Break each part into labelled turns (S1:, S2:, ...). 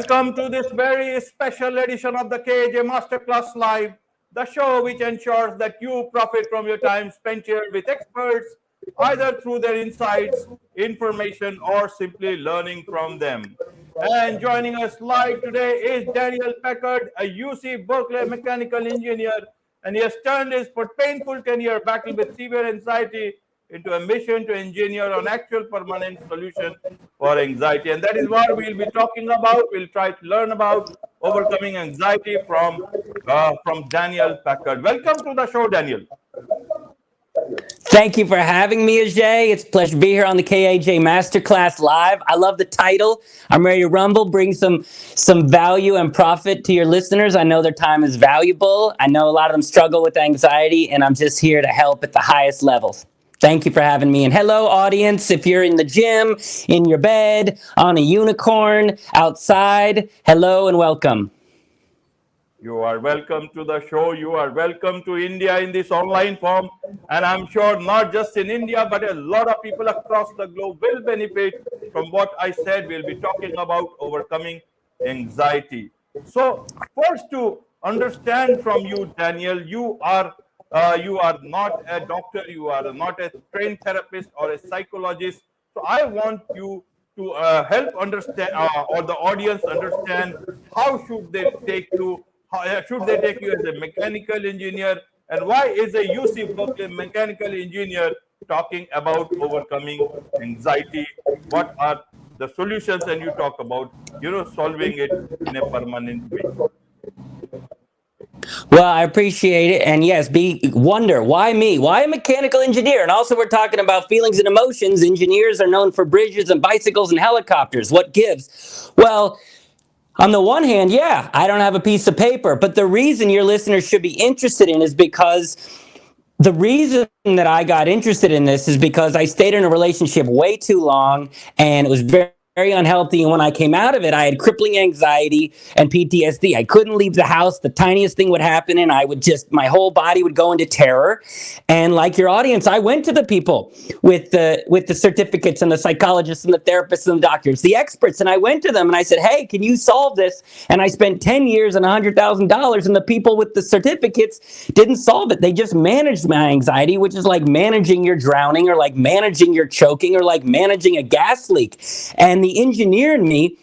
S1: Welcome to this very special edition of the KAJ Masterclass Live, the show which ensures that you profit from your time spent here with experts, either through their insights, information, or simply learning from them. And joining us live today is Daniel Packard, a UC Berkeley mechanical engineer, and he has turned his painful 10-year battle with severe anxiety into a mission to engineer an actual permanent solution for anxiety. And that is what we'll be talking about. We'll try to learn about overcoming anxiety from Daniel Packard. Welcome to the show, Daniel.
S2: Thank you for having me, Ajay. It's a pleasure to be here on the KAJ Masterclass Live. I love the title. I'm ready to rumble, bring some value and profit to your listeners. I know their time is valuable. I know a lot of them struggle with anxiety, and I'm just here to help at the highest levels. Thank you for having me. And hello, audience. If you're in the gym, in your bed, on a unicorn, outside, hello and welcome.
S1: You are welcome to the show. You are welcome to India in this online form. And I'm sure not just in India, but a lot of people across the globe will benefit from what I said. We'll be talking about overcoming anxiety. So first, to understand from you, Daniel, you are not a doctor, you are not a trained therapist or a psychologist. So I want you to help understand, or the audience understand, how should they take you as a mechanical engineer, and why is a UC Berkeley mechanical engineer talking about overcoming anxiety? What are the solutions? And you talk about, solving it in a permanent way.
S2: Well, I appreciate it. And yes, wonder, why me? Why a mechanical engineer? And also we're talking about feelings and emotions. Engineers are known for bridges and bicycles and helicopters. What gives? Well, on the one hand, yeah, I don't have a piece of paper. But the reason your listeners should be interested in is because the reason that I got interested in this is because I stayed in a relationship way too long, and it was very unhealthy. And when I came out of it, I had crippling anxiety and PTSD. I couldn't leave the house. The tiniest thing would happen, and my whole body would go into terror. And like your audience, I went to the people with the certificates and the psychologists and the therapists and the doctors, the experts. And I went to them and I said, hey, can you solve this? And I spent 10 years and $100,000, and the people with the certificates didn't solve it. They just managed my anxiety, which is like managing your drowning, or like managing your choking, or like managing a gas leak. And the engineer in me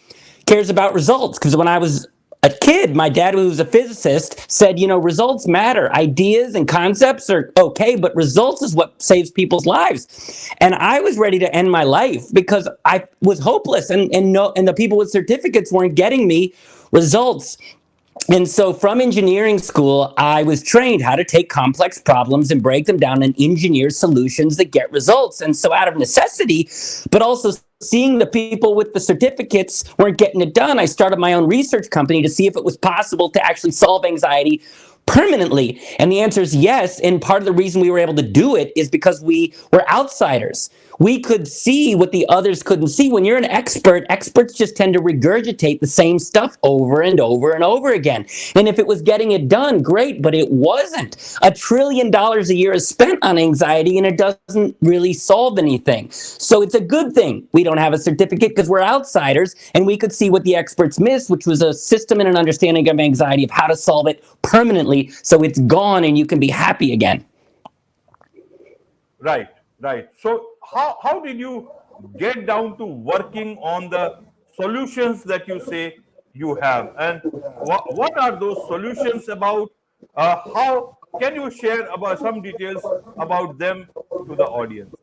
S2: cares about results, because when I was a kid, my dad, who was a physicist, said, results matter. Ideas and concepts are okay, but results is what saves people's lives. And I was ready to end my life because I was hopeless, and the people with certificates weren't getting me results. And so from engineering school, I was trained how to take complex problems and break them down and engineer solutions that get results. And so out of necessity, but also seeing the people with the certificates weren't getting it done, I started my own research company to see if it was possible to actually solve anxiety permanently. And the answer is yes. And part of the reason we were able to do it is because we were outsiders. We could see what the others couldn't see. When you're an expert, experts just tend to regurgitate the same stuff over and over and over again. And if it was getting it done, great, but it wasn't. $1 trillion a year is spent on anxiety, and it doesn't really solve anything. So it's a good thing we don't have a certificate, because we're outsiders, and we could see what the experts missed, which was a system and an understanding of anxiety, of how to solve it permanently, so it's gone and you can be happy again.
S1: Right. So how did you get down to working on the solutions that you say you have? And what are those solutions about? How can you share about some details about them to the audience?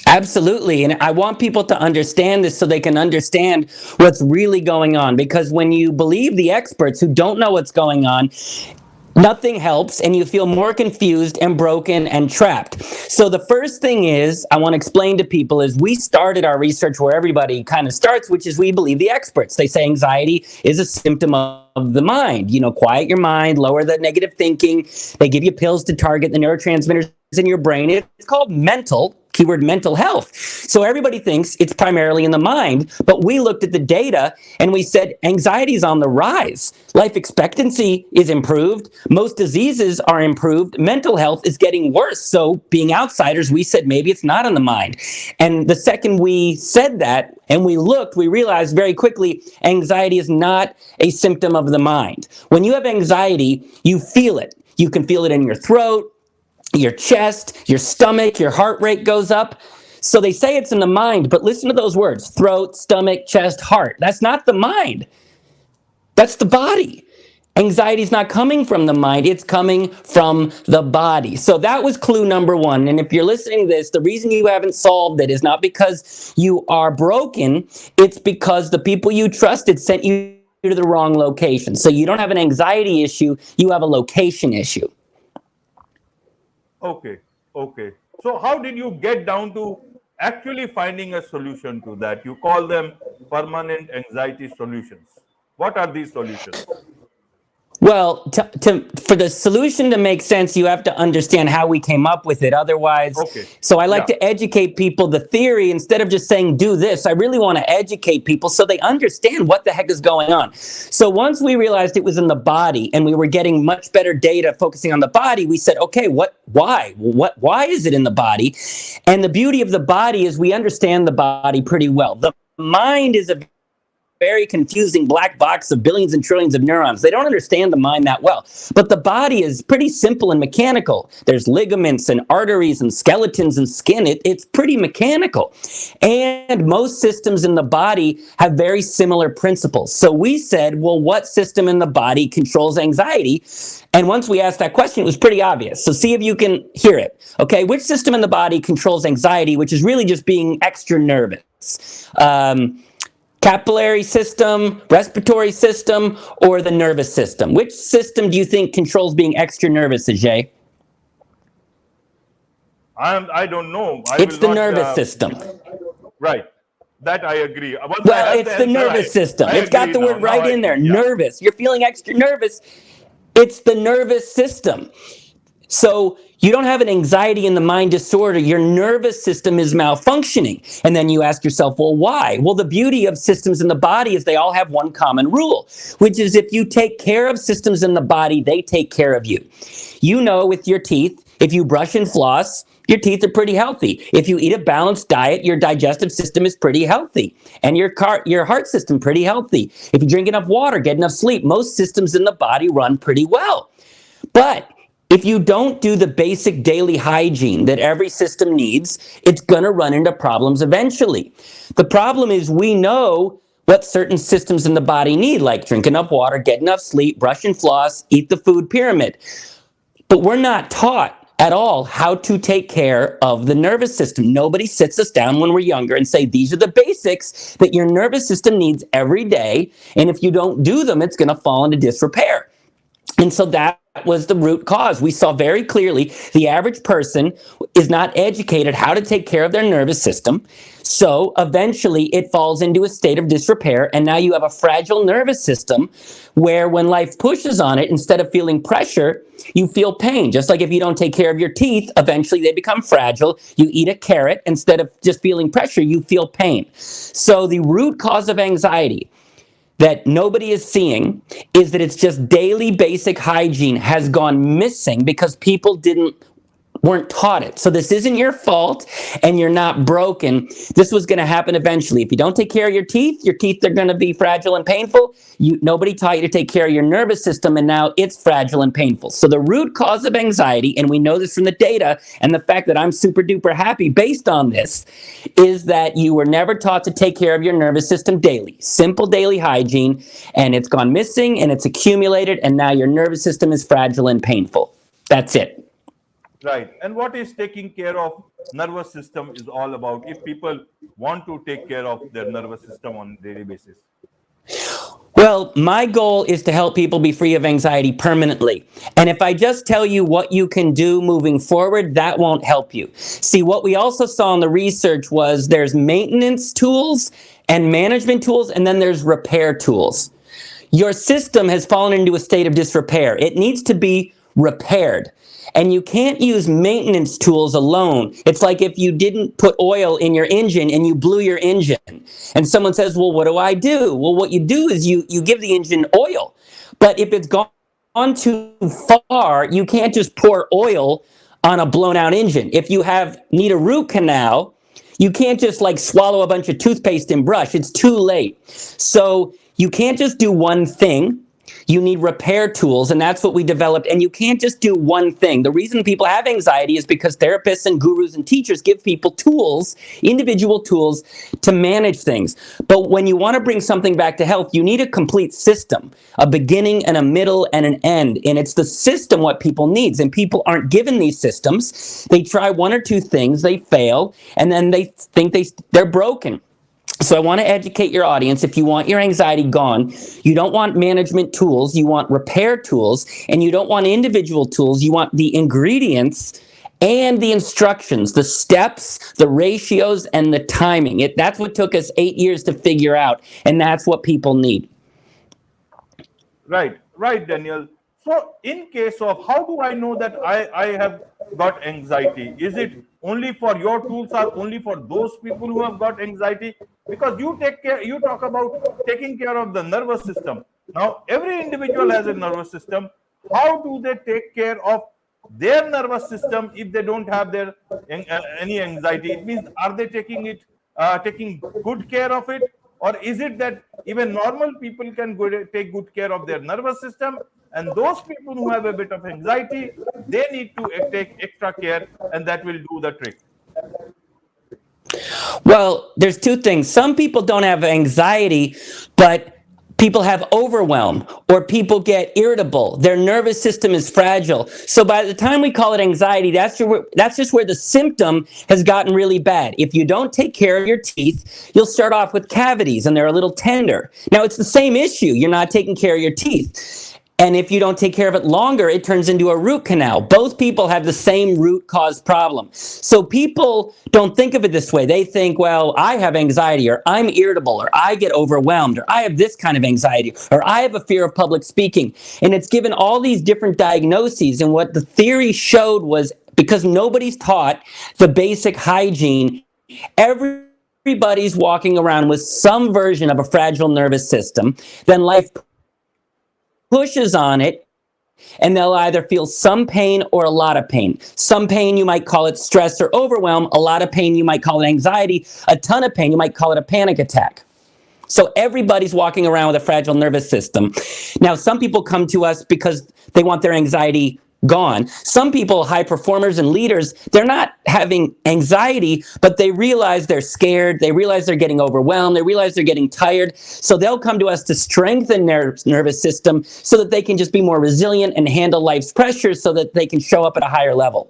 S2: Absolutely. And I want people to understand this so they can understand what's really going on. Because when you believe the experts who don't know what's going on, nothing helps, and you feel more confused and broken and trapped. So the first thing is, I want to explain to people, is we started our research where everybody kind of starts, which is we believe the experts. They say anxiety is a symptom of the mind. Quiet your mind, lower the negative thinking. They give you pills to target the neurotransmitters in your brain. It's called mental. keyword mental health. So everybody thinks it's primarily in the mind, but we looked at the data and we said anxiety is on the rise. Life expectancy is improved. Most diseases are improved. Mental health is getting worse. So being outsiders, we said maybe it's not in the mind. And the second we said that and we looked, we realized very quickly anxiety is not a symptom of the mind. When you have anxiety, you feel it. You can feel it in your throat, your chest, your stomach, your heart rate goes up. So they say it's in the mind, but listen to those words: throat, stomach, chest, heart. That's not the mind. That's the body. Anxiety is not coming from the mind, it's coming from the body. So that was clue number one. And if you're listening to this, the reason you haven't solved it is not because you are broken, it's because the people you trusted sent you to the wrong location. So you don't have an anxiety issue, you have a location issue.
S1: Okay, okay. So how did you get down to actually finding a solution to that? You call them permanent anxiety solutions. What are these solutions?
S2: Well, for the solution to make sense, you have to understand how we came up with it. Otherwise,
S1: Okay.
S2: so I like to educate people the theory instead of just saying, do this. I really want to educate people so they understand what the heck is going on. So once we realized it was in the body and we were getting much better data focusing on the body, we said, okay, why is it in the body? And the beauty of the body is we understand the body pretty well. The mind is a very confusing black box of billions and trillions of neurons. They don't understand the mind that well. But the body is pretty simple and mechanical. There's ligaments and arteries and skeletons and skin. It's pretty mechanical. And most systems in the body have very similar principles. So we said, well, what system in the body controls anxiety? And once we asked that question, it was pretty obvious. So see if you can hear it. Okay, which system in the body controls anxiety, which is really just being extra nervous? Capillary system, respiratory system, or the nervous system? Which system do you think controls being extra nervous, Ajay?
S1: I don't know.
S2: It's the nervous system.
S1: Right. That I agree.
S2: Well, it's the nervous system. It's got the word right in there, nervous. You're feeling extra nervous. It's the nervous system. So you don't have an anxiety in the mind disorder. Your nervous system is malfunctioning. And then you ask yourself, well, why? Well, the beauty of systems in the body is they all have one common rule, which is if you take care of systems in the body, they take care of you. You know, with your teeth, if you brush and floss, your teeth are pretty healthy. If you eat a balanced diet, your digestive system is pretty healthy. And your heart system pretty healthy. If you drink enough water, get enough sleep, most systems in the body run pretty well. But if you don't do the basic daily hygiene that every system needs, it's going to run into problems eventually. The problem is we know what certain systems in the body need, like drink enough water, get enough sleep, brush and floss, eat the food pyramid. But we're not taught at all how to take care of the nervous system. Nobody sits us down when we're younger and say, these are the basics that your nervous system needs every day. And if you don't do them, it's going to fall into disrepair. And so that was the root cause. We saw very clearly the average person is not educated how to take care of their nervous system. So eventually it falls into a state of disrepair. And now you have a fragile nervous system where when life pushes on it, instead of feeling pressure, you feel pain. Just like if you don't take care of your teeth, eventually they become fragile. You eat a carrot, instead of just feeling pressure, you feel pain. So the root cause of anxiety that nobody is seeing is that it's just daily basic hygiene has gone missing because people weren't taught it. So this isn't your fault and you're not broken. This was going to happen eventually. If you don't take care of your teeth are going to be fragile and painful. Nobody taught you to take care of your nervous system, and now it's fragile and painful. So the root cause of anxiety, and we know this from the data and the fact that I'm super duper happy based on this, is that you were never taught to take care of your nervous system daily. Simple daily hygiene, and it's gone missing and it's accumulated, and now your nervous system is fragile and painful. That's it.
S1: Right. And what is taking care of nervous system is all about, if people want to take care of their nervous system on a daily basis?
S2: Well, my goal is to help people be free of anxiety permanently. And if I just tell you what you can do moving forward, that won't help you. See, what we also saw in the research was there's maintenance tools and management tools, and then there's repair tools. Your system has fallen into a state of disrepair. It needs to be repaired. And you can't use maintenance tools alone. It's like if you didn't put oil in your engine and you blew your engine. And someone says, well, what do I do? Well, what you do is you give the engine oil. But if it's gone too far, you can't just pour oil on a blown out engine. If you need a root canal, you can't just like swallow a bunch of toothpaste and brush. It's too late. So you can't just do one thing. You need repair tools, and that's what we developed. And you can't just do one thing. The reason people have anxiety is because therapists and gurus and teachers give people tools, individual tools, to manage things. But when you want to bring something back to health, you need a complete system, a beginning and a middle and an end. And it's the system what people need. And people aren't given these systems. They try one or two things, they fail, and then they think they're broken. So I want to educate your audience. If you want your anxiety gone, you don't want management tools, you want repair tools, and you don't want individual tools, you want the ingredients and the instructions, the steps, the ratios, and the timing. That's what took us 8 years to figure out, and that's what people need.
S1: Right, Daniel. So in case of, how do I know that I have got anxiety? Is it only for your tools are only for those people who have got anxiety? Because you talk about taking care of the nervous system. Now, every individual has a nervous system. How do they take care of their nervous system if they don't have any anxiety? It means, are they taking good care of it? Or is it that even normal people can take good care of their nervous system, and those people who have a bit of anxiety, they need to take extra care, and that will do the trick?
S2: Well, there's two things. Some people don't have anxiety, but people have overwhelm, or people get irritable. Their nervous system is fragile. So by the time we call it anxiety, that's just where the symptom has gotten really bad. If you don't take care of your teeth, you'll start off with cavities, and they're a little tender. Now, it's the same issue. You're not taking care of your teeth. And if you don't take care of it longer, it turns into a root canal. Both people have the same root cause problem. So people don't think of it this way. They think, well, I have anxiety, or I'm irritable, or I get overwhelmed, or I have this kind of anxiety, or I have a fear of public speaking. And it's given all these different diagnoses. And what the theory showed was, because nobody's taught the basic hygiene, everybody's walking around with some version of a fragile nervous system. Then life pushes on it, and they'll either feel some pain or a lot of pain. Some pain, you might call it stress or overwhelm. A lot of pain, you might call it anxiety. A ton of pain, you might call it a panic attack. So everybody's walking around with a fragile nervous system. Now, some people come to us because they want their anxiety gone. Some people, high performers and leaders, they're not having anxiety, but they realize they're scared. They realize they're getting overwhelmed. They realize they're getting tired. So they'll come to us to strengthen their nervous system so that they can just be more resilient and handle life's pressures, so that they can show up at a higher level.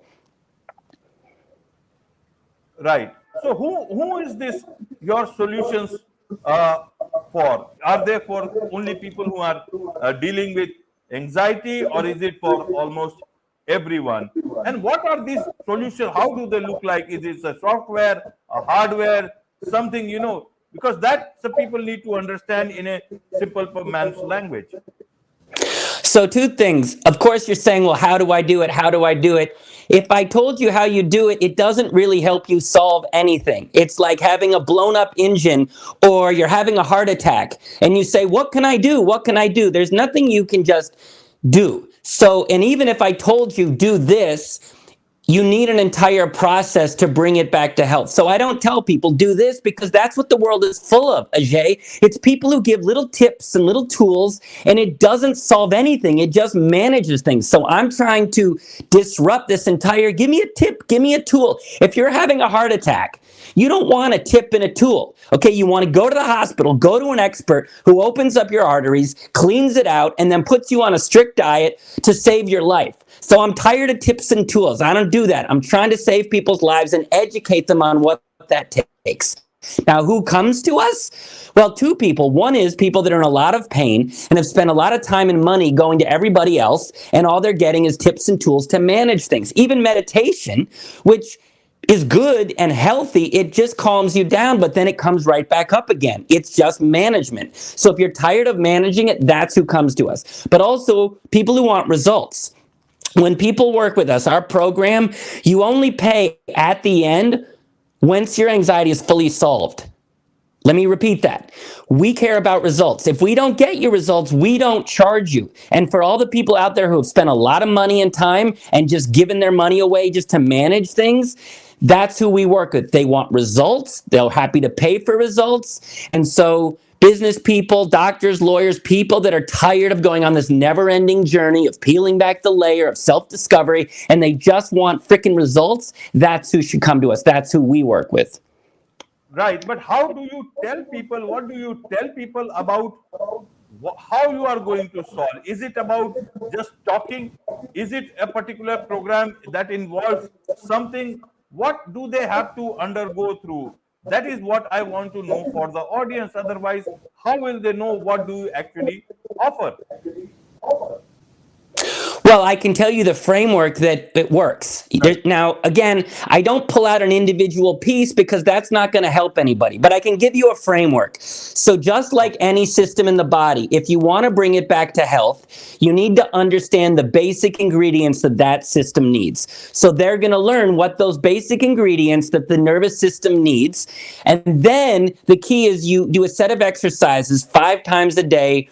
S1: Right. So who is this, your solutions for? Are they for only people who are dealing with anxiety, or is it for almost everyone? And what are these solutions? How do they look like? Is it a software, a hardware, something, because that the people need to understand in a simple man's language.
S2: So two things. Of course, you're saying, well, how do I do it? How do I do it? If I told you how you do it, it doesn't really help you solve anything. It's like having a blown up engine, or you're having a heart attack, and you say, what can I do? What can I do? There's nothing you can just do. So, and even if I told you do this, you need an entire process to bring it back to health. So I don't tell people do this, because that's what the world is full of, Ajay. It's people who give little tips and little tools, and it doesn't solve anything. It just manages things. So I'm trying to disrupt this entire, give me a tip, give me a tool. If you're having a heart attack, you don't want a tip and a tool. Okay, you want to go to the hospital, go to an expert who opens up your arteries, cleans it out, and then puts you on a strict diet to save your life. So I'm tired of tips and tools. I don't do that. I'm trying to save people's lives and educate them on what that takes. Now, who comes to us? Well, two people. One is people that are in a lot of pain and have spent a lot of time and money going to everybody else, and all they're getting is tips and tools to manage things. Even meditation, which is good and healthy, it just calms you down, but then it comes right back up again. It's just management. So if you're tired of managing it, that's who comes to us. But also people who want results. When people work with us, our program, you only pay at the end once your anxiety is fully solved. Let me repeat that. We care about results. If we don't get your results, we don't charge you. And for all the people out there who have spent a lot of money and time and just given their money away just to manage things, that's who we work with. They want results. They're happy to pay for results. And so business people, doctors, lawyers, people that are tired of going on this never-ending journey of peeling back the layer of self-discovery, and they just want freaking results, that's who should come to us. That's who we work with.
S1: Right, but how do you tell people, what do you tell people about how you are going to solve? Is it about just talking? Is it a particular program that involves something? What do they have to undergo through? That is what I want to know for the audience. Otherwise, how will they know what do you actually offer?
S2: Well, I can tell you the framework that it works. Now, again, I don't pull out an individual piece because that's not going to help anybody, but I can give you a framework. So just like any system in the body, if you want to bring it back to health, you need to understand the basic ingredients that that system needs. So they're going to learn what those basic ingredients that the nervous system needs. And then the key is you do a set of exercises 4 times a day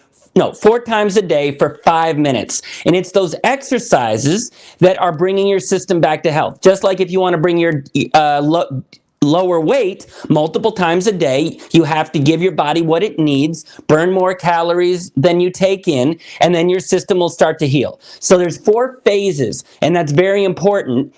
S2: for 5 minutes. And it's those exercises that are bringing your system back to health. Just like if you want to bring your lower weight multiple times a day, you have to give your body what it needs, burn more calories than you take in, and then your system will start to heal. So there's 4 phases, and that's very important.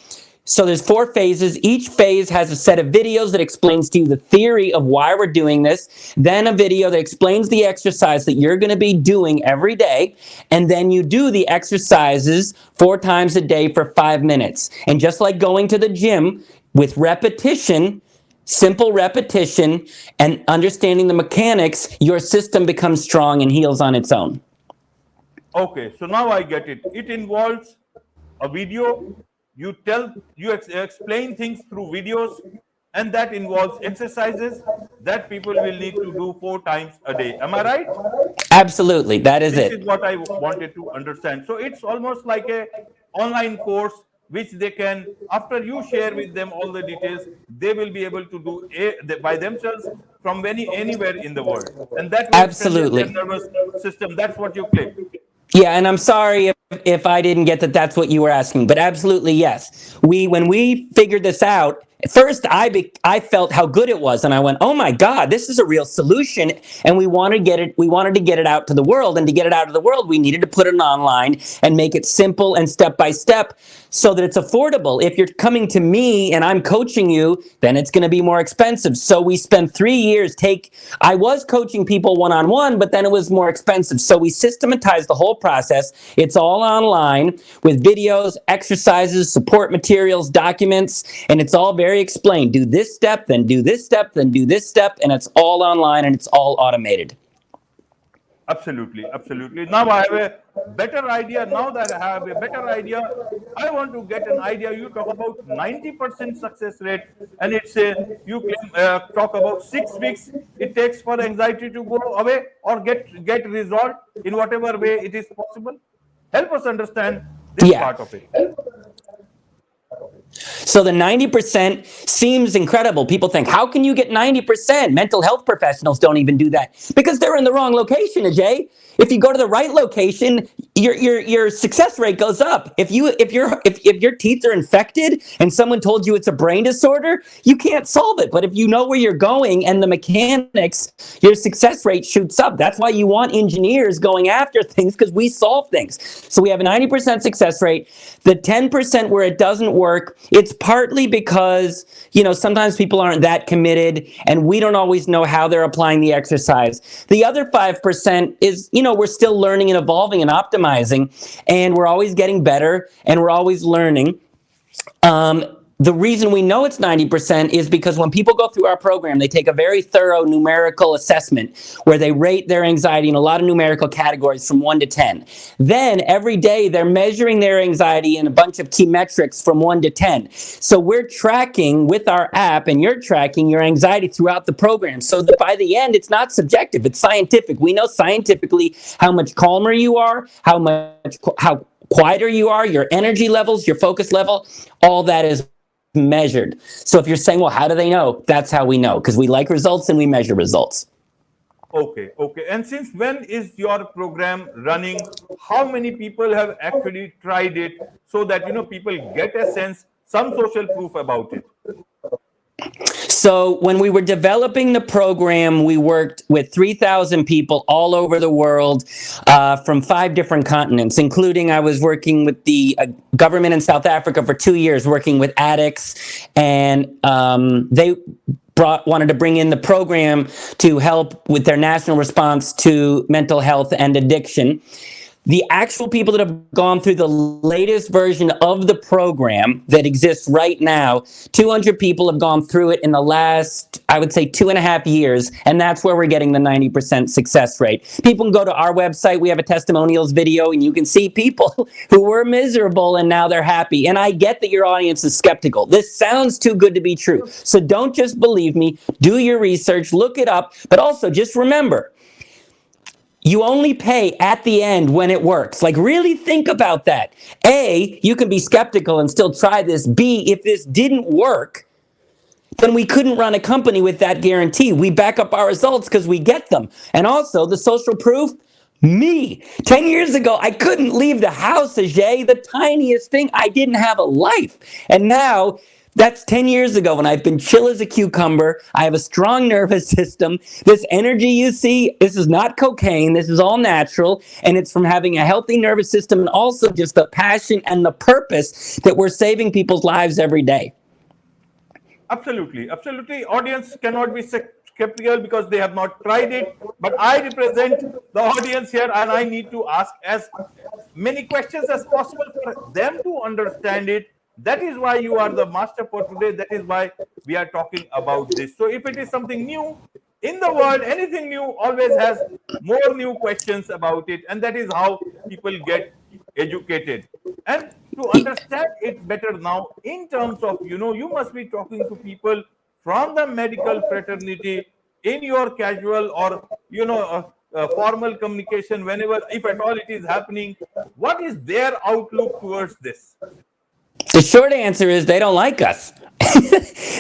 S2: So there's 4 phases. Each phase has a set of videos that explains to you the theory of why we're doing this, then a video that explains the exercise that you're going to be doing every day, and then you do the exercises 4 times a day for 5 minutes. And just like going to the gym, with repetition, simple repetition, and understanding the mechanics, your system becomes strong and heals on its own.
S1: Okay, so now I get it. It involves a video. You explain things through videos, and that involves exercises that people will need to do 4 times a day. Am I right?
S2: Absolutely, that is it.
S1: This is what I wanted to understand. So it's almost like a online course which they can, after you share with them all the details, they will be able to do by themselves from anywhere in the world, and that will
S2: Absolutely.
S1: strengthen their nervous system. That's what you claim.
S2: Yeah, and I'm sorry if I didn't get that's what you were asking, but absolutely yes. When we figured this out, first I felt how good it was, and I went, "Oh my God, this is a real solution!" And we wanted to get it out to the world, and to get it out of the world, we needed to put it online and make it simple and step by step, so that it's affordable. If you're coming to me and I'm coaching you, then it's going to be more expensive. So we spent 3 years. I was coaching people one-on-one, but then it was more expensive. So we systematized the whole process. It's all online with videos, exercises, support materials, documents, and it's all very explained. Do this step, then do this step, then do this step, and it's all online and it's all automated.
S1: Absolutely, absolutely. Now I have a better idea. Now that I have a better idea, I want to get an idea. You talk about 90% success rate, and it's you talk about 6 weeks it takes for anxiety to go away or get resolved in whatever way it is possible. Help us understand this part of it.
S2: So the 90% seems incredible. People think, how can you get 90%? Mental health professionals don't even do that because they're in the wrong location, Ajay. If you go to the right location, your success rate goes up. If your teeth are infected and someone told you it's a brain disorder, you can't solve it. But if you know where you're going and the mechanics, your success rate shoots up. That's why you want engineers going after things, because we solve things. So we have a 90% success rate. The 10% where it doesn't work, it's partly because, sometimes people aren't that committed and we don't always know how they're applying the exercise. The other 5% is, we're still learning and evolving and optimizing, and we're always getting better and we're always learning. The reason we know it's 90% is because when people go through our program, they take a very thorough numerical assessment where they rate their anxiety in a lot of numerical categories from 1 to 10. Then every day they're measuring their anxiety in a bunch of key metrics from 1 to 10. So we're tracking with our app, and you're tracking your anxiety throughout the program, so that by the end it's not subjective, it's scientific. We know scientifically how much calmer you are, how quieter you are, your energy levels, your focus level, all that is measured. So if you're saying, well, how do they know? That's how we know, because we like results and we measure results.
S1: Okay, okay. And since when is your program running? How many people have actually tried it so that people get a sense, some social proof about it?
S2: So when we were developing the program, we worked with 3,000 people all over the world from 5 different continents, including I was working with the government in South Africa for 2 years, working with addicts, and they wanted to bring in the program to help with their national response to mental health and addiction. The actual people that have gone through the latest version of the program that exists right now, 200 people have gone through it in the last, I would say, 2.5 years, and that's where we're getting the 90% success rate. People can go to our website. We have a testimonials video, and you can see people who were miserable, and now they're happy. And I get that your audience is skeptical. This sounds too good to be true. So don't just believe me. Do your research. Look it up. But also, just remember, you only pay at the end when it works. Like, really think about that. A, you can be skeptical and still try this. B, if this didn't work, then we couldn't run a company with that guarantee. We back up our results because we get them. And also, the social proof, me. 10 years ago, I couldn't leave the house, Ajay, the tiniest thing. I didn't have a life. And now, that's 10 years ago, and I've been chill as a cucumber. I have a strong nervous system. This energy you see, this is not cocaine. This is all natural, and it's from having a healthy nervous system and also just the passion and the purpose that we're saving people's lives every day.
S1: Absolutely, absolutely. Audience cannot be skeptical because they have not tried it. But I represent the audience here, and I need to ask as many questions as possible for them to understand it. That is why you are the master for today. That is why we are talking about this. So if it is something new in the world, anything new always has more new questions about it. And that is how people get educated. And to understand it better now, in terms of, you must be talking to people from the medical fraternity in your casual or, formal communication, whenever, if at all it is happening. What is their outlook towards this?
S2: The short answer is they don't like us.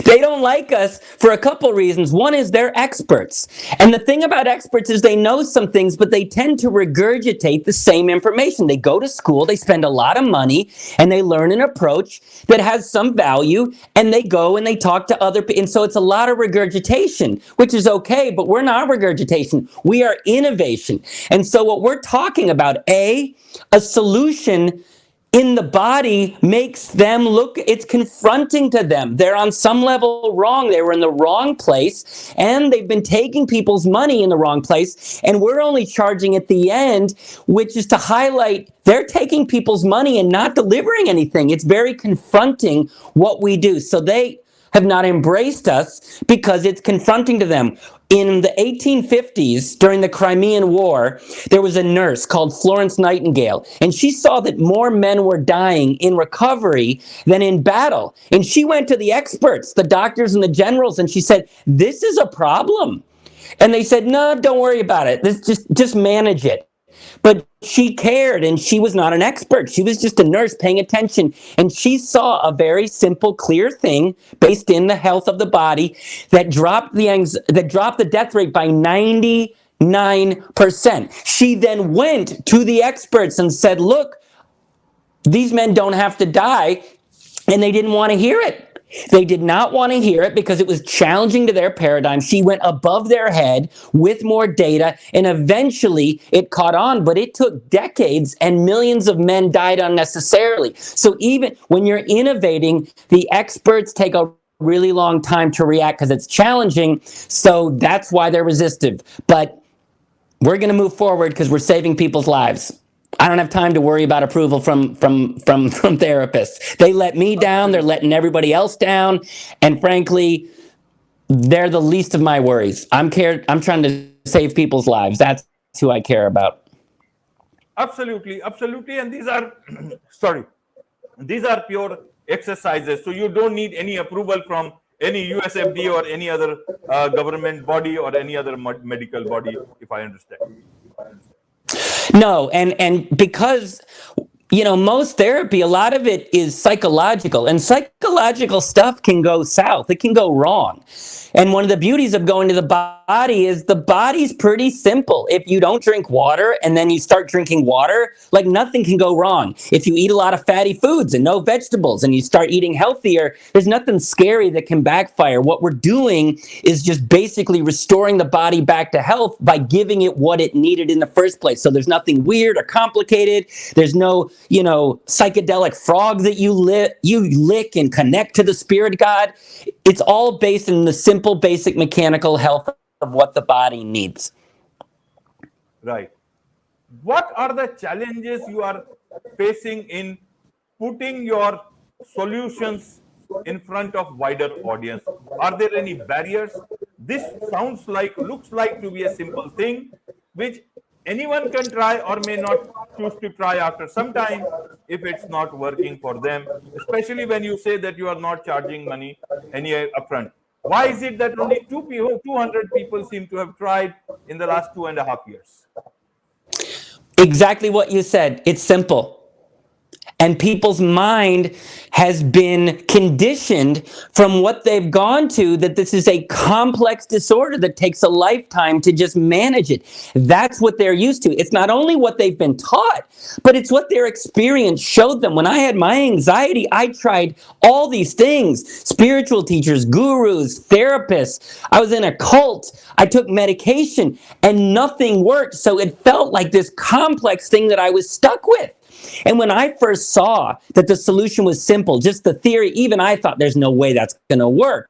S2: They don't like us for a couple reasons. One is they're experts. And the thing about experts is they know some things, but they tend to regurgitate the same information. They go to school, they spend a lot of money, and they learn an approach that has some value, and they go and they talk to other people. And so it's a lot of regurgitation, which is okay, but we're not regurgitation. We are innovation. And so what we're talking about, a solution in the body makes them look, it's confronting to them. They're on some level wrong. They were in the wrong place, and they've been taking people's money in the wrong place, and we're only charging at the end, which is to highlight they're taking people's money and not delivering anything. It's very confronting what we do. So they have not embraced us because it's confronting to them. In the 1850s, during the Crimean War, there was a nurse called Florence Nightingale, and she saw that more men were dying in recovery than in battle. And she went to the experts, the doctors and the generals, and she said, this is a problem. And they said, no, don't worry about it. Just manage it. But she cared, and she was not an expert. She was just a nurse paying attention. And she saw a very simple, clear thing based in the health of the body that dropped the death rate by 99%. She then went to the experts and said, look, these men don't have to die. And they didn't want to hear it. They did not want to hear it because it was challenging to their paradigm. She went above their head with more data, and eventually it caught on, but it took decades and millions of men died unnecessarily. So even when you're innovating, the experts take a really long time to react because it's challenging. So that's why they're resistive. But we're going to move forward because we're saving people's lives. I don't have time to worry about approval from therapists. They let me down. They're letting everybody else down. And frankly, they're the least of my worries. I'm trying to save people's lives. That's who I care about.
S1: Absolutely, absolutely. And these are, these are pure exercises. So you don't need any approval from any USFD or any other government body or any other medical body, if I understand.
S2: No, and because most therapy, a lot of it is psychological, and psychological stuff can go south. It can go wrong. And one of the beauties of going to the body is the body's pretty simple. If you don't drink water and then you start drinking water, like nothing can go wrong. If you eat a lot of fatty foods and no vegetables and you start eating healthier, there's nothing scary that can backfire. What we're doing is just basically restoring the body back to health by giving it what it needed in the first place. So there's nothing weird or complicated. There's no, psychedelic frog that you lick and connect to the spirit god. It's all based in the simple, basic mechanical health of what the body needs.
S1: Right. What are the challenges you are facing in putting your solutions in front of wider audience? Are there any barriers? This looks like to be a simple thing, which anyone can try or may not choose to try after some time if it's not working for them, especially when you say that you are not charging money any upfront. Why is it that only 200 people seem to have tried in the last 2.5 years?
S2: Exactly what you said. It's simple. And people's mind has been conditioned from what they've gone to that this is a complex disorder that takes a lifetime to just manage it. That's what they're used to. It's not only what they've been taught, but it's what their experience showed them. When I had my anxiety, I tried all these things: spiritual teachers, gurus, therapists. I was in a cult. I took medication and nothing worked. So it felt like this complex thing that I was stuck with. And when I first saw that the solution was simple, just the theory, even I thought there's no way that's going to work.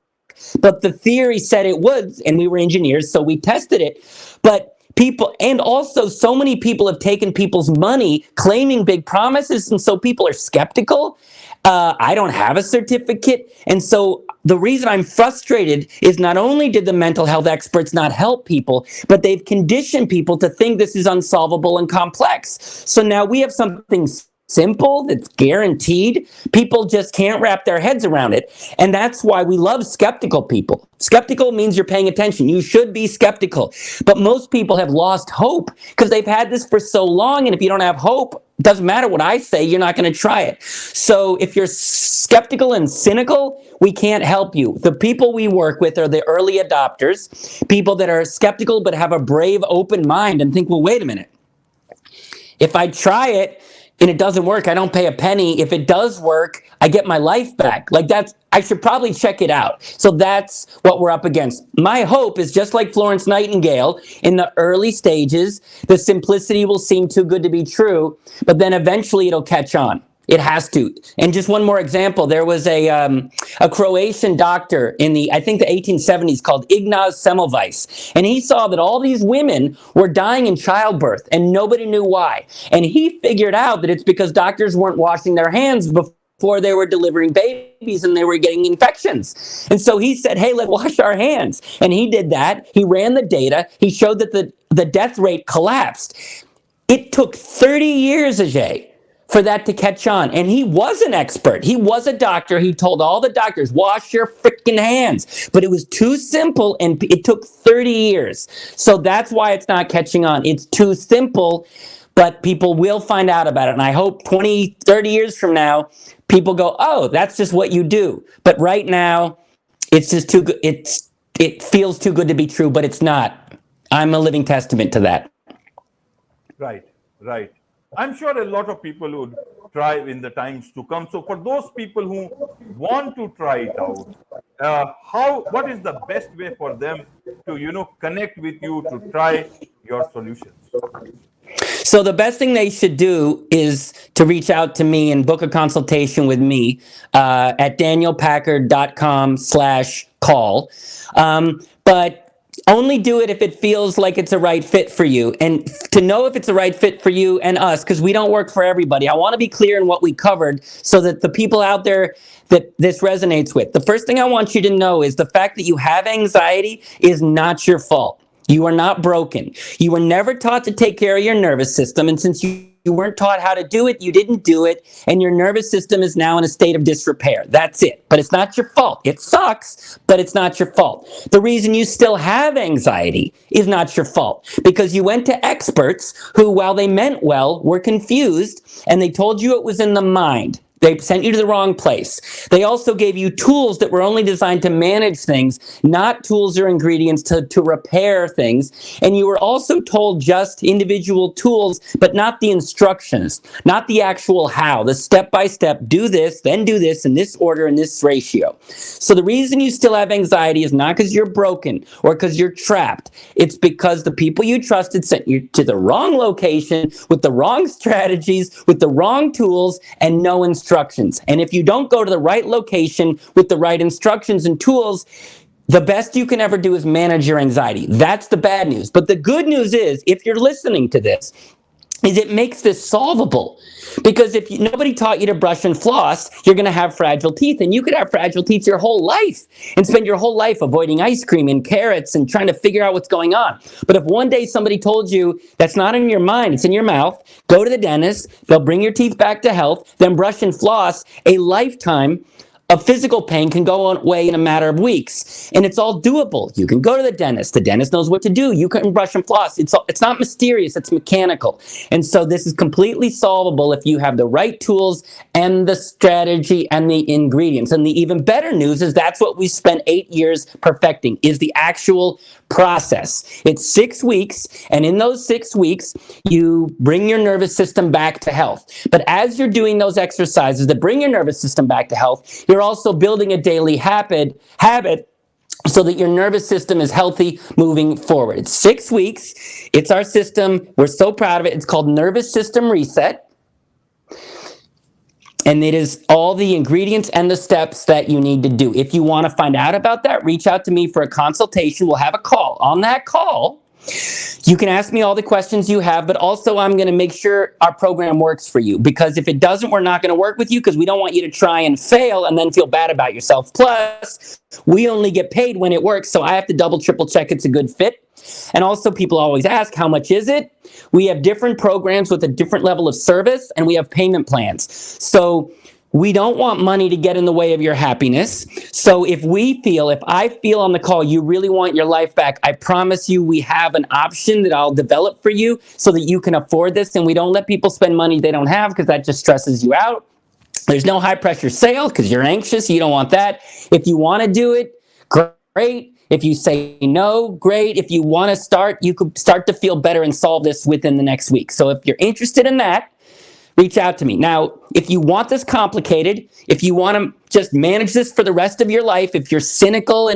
S2: But the theory said it would, and we were engineers, so we tested it. But people, and also so many people have taken people's money claiming big promises, and so people are skeptical. I don't have a certificate. And so the reason I'm frustrated is not only did the mental health experts not help people, but they've conditioned people to think this is unsolvable and complex. So now we have something simple that's guaranteed. People just can't wrap their heads around it. And that's why we love skeptical people. Skeptical means you're paying attention. You should be skeptical. But most people have lost hope because they've had this for so long. And if you don't have hope, it doesn't matter what I say, you're not going to try it. So if you're skeptical and cynical, we can't help you. The people we work with are the early adopters, people that are skeptical but have a brave, open mind and think, well, wait a minute. If I try it and it doesn't work, I don't pay a penny. If it does work, I get my life back. I should probably check it out. So that's what we're up against. My hope is just like Florence Nightingale in the early stages, the simplicity will seem too good to be true, but then eventually it'll catch on. It has to. And just one more example, there was a Croatian doctor in I think the 1870s called Ignaz Semmelweis. And he saw that all these women were dying in childbirth and nobody knew why. And he figured out that it's because doctors weren't washing their hands before they were delivering babies and they were getting infections. And so he said, hey, let's wash our hands. And he did that. He ran the data. He showed that the death rate collapsed. It took 30 years, Ajay, for that to catch on. And he was an expert. He was a doctor. He told all the doctors, wash your freaking hands. But it was too simple and it took 30 years. So that's why it's not catching on. It's too simple, but people will find out about it. And I hope 20, 30 years from now, people go, oh, that's just what you do. But right now, it's just too good. It feels too good to be true, but it's not. I'm a living testament to that.
S1: Right. I'm sure a lot of people would try in the times to come. So for those people who want to try it out, what is the best way for them to, connect with you to try your solutions?
S2: So the best thing they should do is to reach out to me and book a consultation with me at danielpackard.com/call. But only do it if it feels like it's a right fit for you. And to know if it's a right fit for you and us, because we don't work for everybody, I want to be clear in what we covered so that the people out there that this resonates with. The first thing I want you to know is the fact that you have anxiety is not your fault. You are not broken. You were never taught to take care of your nervous system. And since you You weren't taught how to do it, you didn't do it, and your nervous system is now in a state of disrepair. That's it. But it's not your fault. It sucks, but it's not your fault. The reason you still have anxiety is not your fault, because you went to experts who, while they meant well, were confused, and they told you it was in the mind. They sent you to the wrong place. They also gave you tools that were only designed to manage things, not tools or ingredients to repair things. And you were also told just individual tools, but not the instructions, not the actual how, the step-by-step, do this, then do this in this order, in this ratio. So the reason you still have anxiety is not because you're broken or because you're trapped. It's because the people you trusted sent you to the wrong location with the wrong strategies, with the wrong tools, and no instructions. And if you don't go to the right location with the right instructions and tools, the best you can ever do is manage your anxiety. That's the bad news. But the good news is, if you're listening to this, is it makes this solvable. Because if nobody taught you to brush and floss, you're going to have fragile teeth. And you could have fragile teeth your whole life and spend your whole life avoiding ice cream and carrots and trying to figure out what's going on. But if one day somebody told you that's not in your mind, it's in your mouth, go to the dentist, they'll bring your teeth back to health, then brush and floss, a lifetime of physical pain can go away in a matter of weeks. And it's all doable. You can go to the dentist. The dentist knows what to do. You can brush and floss. It's not mysterious. It's mechanical. And so this is completely solvable if you have the right tools and the strategy and the ingredients. And the even better news is that's what we spent 8 years perfecting, is the actual process. It's 6 weeks, and in those 6 weeks, you bring your nervous system back to health. But as you're doing those exercises that bring your nervous system back to health, you're also building a daily habit so that your nervous system is healthy moving forward. It's 6 weeks. It's our system. We're so proud of it. It's called Nervous System Reset. And it is all the ingredients and the steps that you need to do. If you want to find out about that, reach out to me for a consultation. We'll have a call. On that call, you can ask me all the questions you have, but also I'm going to make sure our program works for you. Because if it doesn't, we're not going to work with you, because we don't want you to try and fail and then feel bad about yourself. Plus, we only get paid when it works, so I have to double, triple check it's a good fit. And also, people always ask, how much is it? We have different programs with a different level of service, and we have payment plans. So we don't want money to get in the way of your happiness. So if I feel on the call you really want your life back, I promise you we have an option that I'll develop for you so that you can afford this. And we don't let people spend money they don't have, because that just stresses you out. There's no high pressure sale because you're anxious. You don't want that. If you want to do it, great. If you say no, great. If you want to start, you could start to feel better and solve this within the next week. So if you're interested in that, reach out to me. Now, if you want this complicated, if you want to just manage this for the rest of your life, if you're cynical,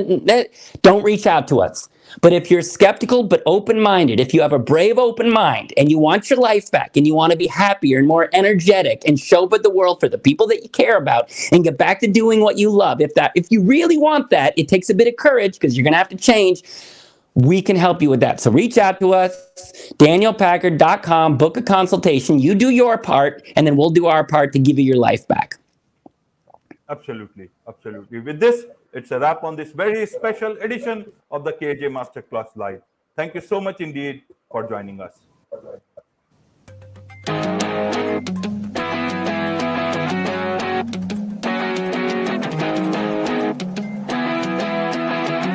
S2: don't reach out to us. But if you're skeptical but open-minded, if you have a brave open mind and you want your life back and you want to be happier and more energetic and show up at the world for the people that you care about and get back to doing what you love, if you really want that, it takes a bit of courage because you're going to have to change. We can help you with that. So reach out to us, danielpackard.com, book a consultation. You do your part, and then we'll do our part to give you your life back.
S1: Absolutely. Absolutely. With this, it's a wrap on this very special edition of the KAJ Masterclass Live. Thank you so much indeed for joining us.